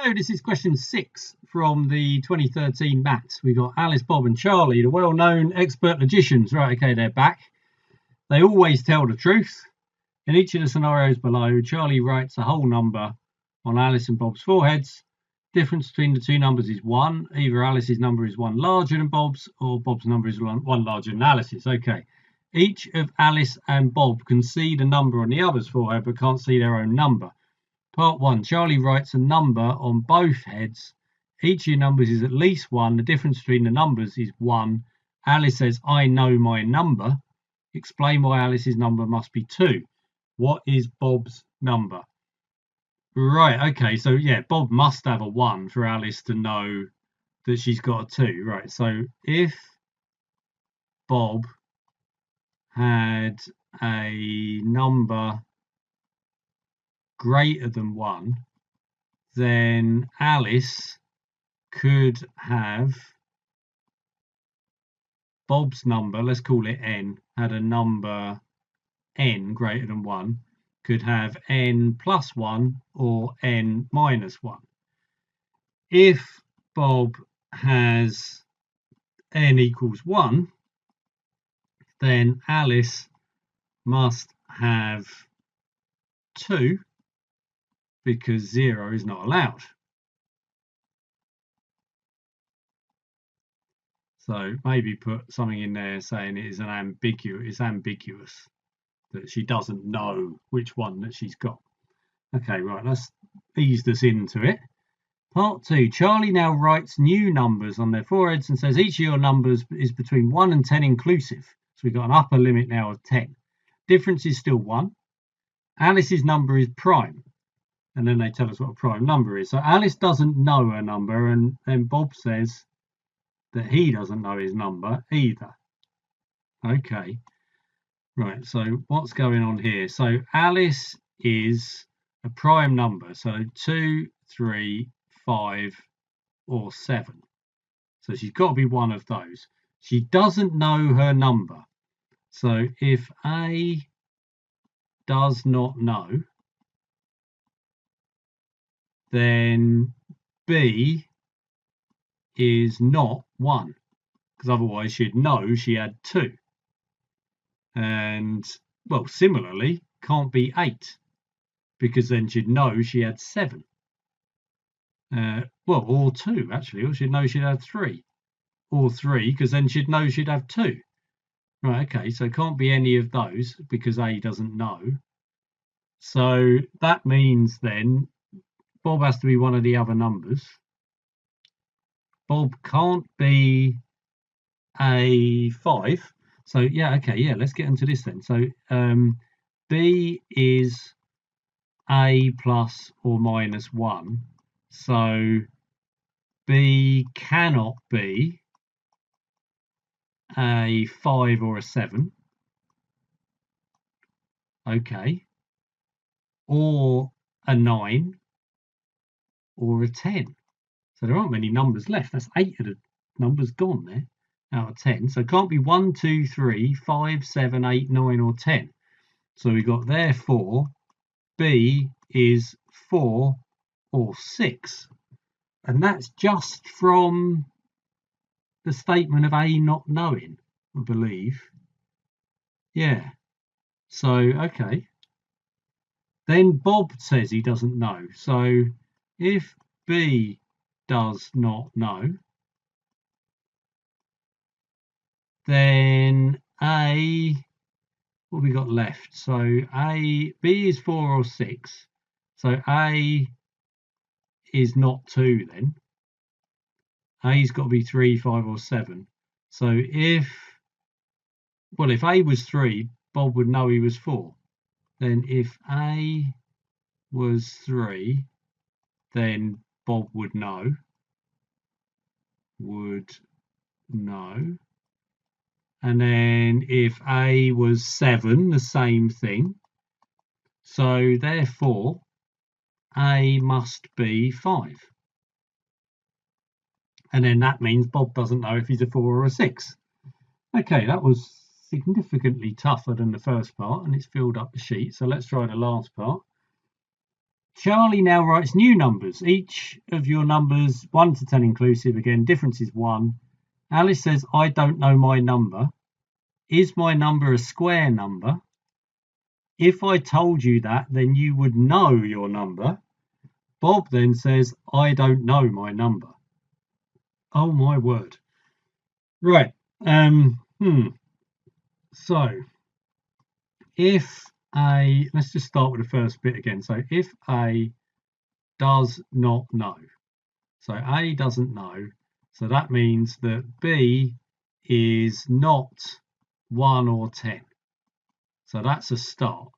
Hello, this is question 6 from the 2013 maths. We've got Alice, Bob and Charlie, the well-known expert logicians. Right, okay, they're back. They always tell the truth. In each of the scenarios below, Charlie writes a whole number on Alice and Bob's foreheads. Difference between the two numbers is 1. Either Alice's number is 1 larger than Bob's, or Bob's number is 1 larger than Alice's. Okay. Each of Alice and Bob can see the number on the other's forehead, but can't see their own number. Part 1. Charlie writes a number on both heads. Each of your numbers is at least 1. The difference between the numbers is 1. Alice says, I know my number. Explain why Alice's number must be 2. What is Bob's number? Right, okay, so yeah, Bob must have a 1 for Alice to know that she's got a 2. Right, so if Bob had a number greater than 1, then Alice could have Bob's number, let's call it n, had a number n greater than 1, could have n plus 1 or n minus 1. If Bob has n equals 1, then Alice must have 2, because 0 is not allowed. So maybe put something in there saying it is ambiguous, that she doesn't know which one that she's got. Okay, right, let's ease this into it. Part 2. Charlie now writes new numbers on their foreheads and says each of your numbers is between 1 and 10 inclusive. So we've got an upper limit now of 10. Difference is still 1. Alice's number is prime. And then they tell us what a prime number is. So Alice doesn't know her number, and then Bob says that he doesn't know his number either. Okay. Right, so what's going on here? So Alice is a prime number. So 2, 3, 5, or 7. So she's got to be one of those. She doesn't know her number. So if A does not know, then B is not 1, because otherwise she'd know she had 2. And, well, similarly, can't be 8, because then she'd know she had 7. Well, or 2, actually, or she'd know she'd have 3. Or 3, because then she'd know she'd have 2. Right, okay, so can't be any of those, because A doesn't know. So that means then Bob has to be one of the other numbers. Bob can't be a 5. So, yeah, okay, yeah, let's get into this then. So, B is A plus or minus 1. So, B cannot be a 5 or a 7. Okay. Or a 9 or a 10. So there aren't many numbers left. That's 8 of the numbers gone there out of 10. So it can't be 1, 2, 3, 5, 7, 8, 9 or 10. So we got therefore B is 4 or 6. And that's just from the statement of A not knowing, I believe. Yeah. So, okay. Then Bob says he doesn't know. So if B does not know, then A, what have we got left? So B is 4 or 6. So A is not 2 then. A's got to be 3, 5 or 7. So if A was 3, Bob would know he was 4. Then if A was 3, then Bob would know. And then if A was 7, the same thing. So therefore, A must be 5. And then that means Bob doesn't know if he's a 4 or a 6. Okay, that was significantly tougher than the first part, and it's filled up the sheet. So let's try the last part. Charlie now writes new numbers. Each of your numbers, 1 to 10 inclusive. Again, difference is 1. Alice says, I don't know my number. Is my number a square number? If I told you that, then you would know your number. Bob then says, I don't know my number. Oh my word. Right. So if A, let's just start with the first bit again. So if A does not know, so A doesn't know, so that means that B is not 1 or 10. So that's a start.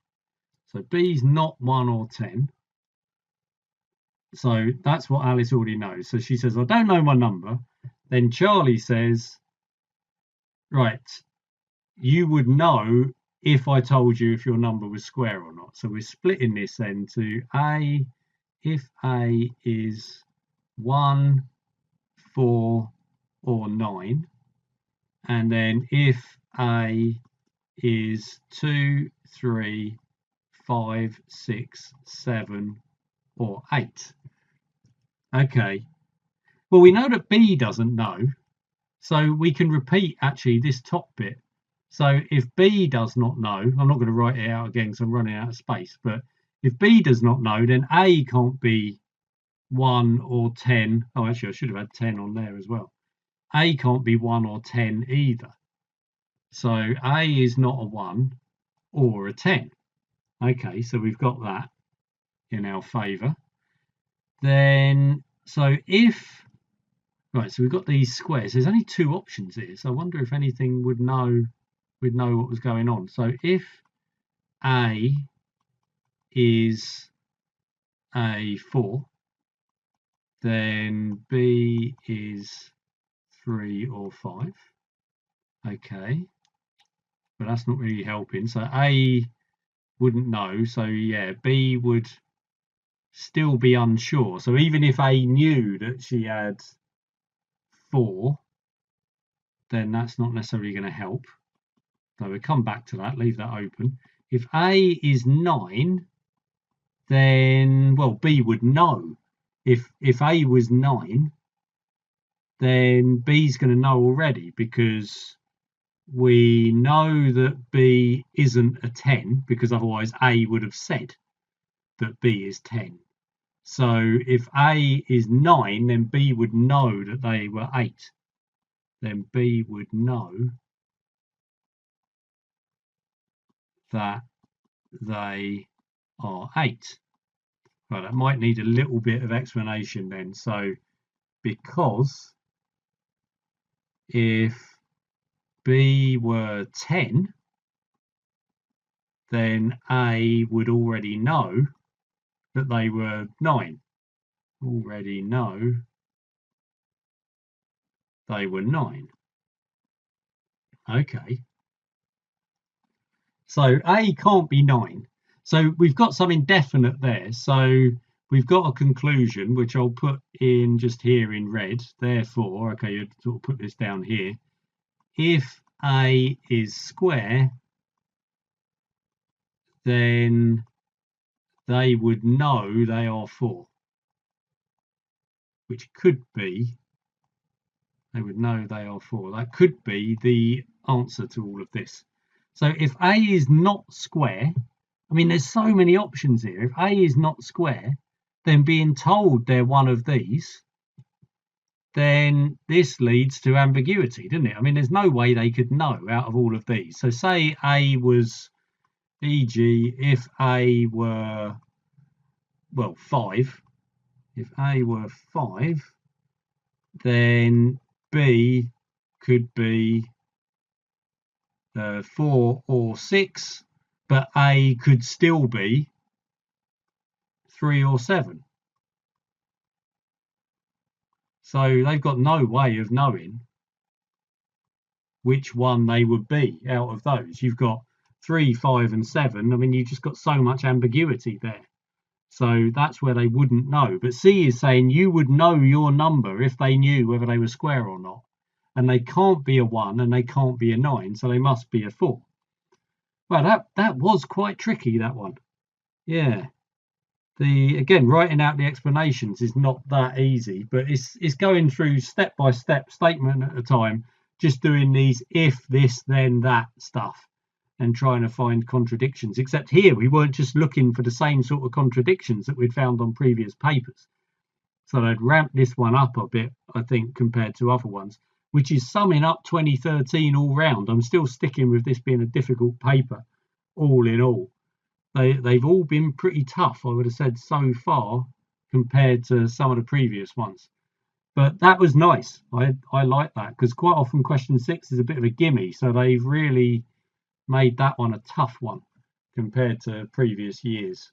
So B's not 1 or 10. So that's what Alice already knows. So she says, I don't know my number. Then Charlie says, right, you would know if I told you if your number was square or not. So we're splitting this then to A, if A is 1, 4, or 9. And then if A is 2, 3, 5, 6, 7, or 8. Okay. Well, we know that B doesn't know. So we can repeat actually this top bit. So if B does not know, I'm not going to write it out again because I'm running out of space, but if B does not know, then A can't be 1 or 10. Oh, actually, I should have had 10 on there as well. A can't be 1 or 10 either. So A is not a 1 or a 10. Okay, so we've got that in our favour. Then, so if, right, so we've got these squares. There's only 2 options here, so I wonder if anything would know, we'd know what was going on. So if A is a 4, then B is 3 or 5. Okay, but that's not really helping. So A wouldn't know. So yeah, B would still be unsure. So even if A knew that she had 4, then that's not necessarily going to help. So we'll come back to that, leave that open. If A is 9, then, well, B would know. If A was 9, then B's going to know already, because we know that B isn't a 10, because otherwise A would have said that B is 10. So if A is 9, then B would know that they were 8. Then B would know that they are 8. Right, that might need a little bit of explanation then. So because if B were 10, then A would already know that they were 9. Already know they were 9. Okay. So A can't be 9. So we've got some indefinite there. So we've got a conclusion, which I'll put in just here in red. Therefore, okay, you sort of put this down here. If A is square, then they would know they are 4. Which could be, they would know they are 4. That could be the answer to all of this. So if A is not square, I mean, there's so many options here. If A is not square, then being told they're one of these, then this leads to ambiguity, doesn't it? I mean, there's no way they could know out of all of these. So say A was, e.g., if A were, well, 5. If A were 5, then B could be 4 or 6, but A could still be 3 or 7. So they've got no way of knowing which one they would be out of those. You've got 3, 5, and 7. I mean, you've just got so much ambiguity there. So that's where they wouldn't know. But C is saying you would know your number if they knew whether they were square or not. And they can't be a 1 and they can't be a 9, so they must be a 4. Well, that was quite tricky, that one. Yeah. again, writing out the explanations is not that easy, but it's going through step by step, statement at a time, just doing these if this then that stuff and trying to find contradictions. Except here we weren't just looking for the same sort of contradictions that we'd found on previous papers. So they'd ramped this one up a bit, I think, compared to other ones, which is summing up 2013 all round. I'm still sticking with this being a difficult paper, all in all. They've all been pretty tough, I would have said, so far, compared to some of the previous ones. But that was nice. I like that, because quite often question 6 is a bit of a gimme. So they've really made that one a tough one compared to previous years.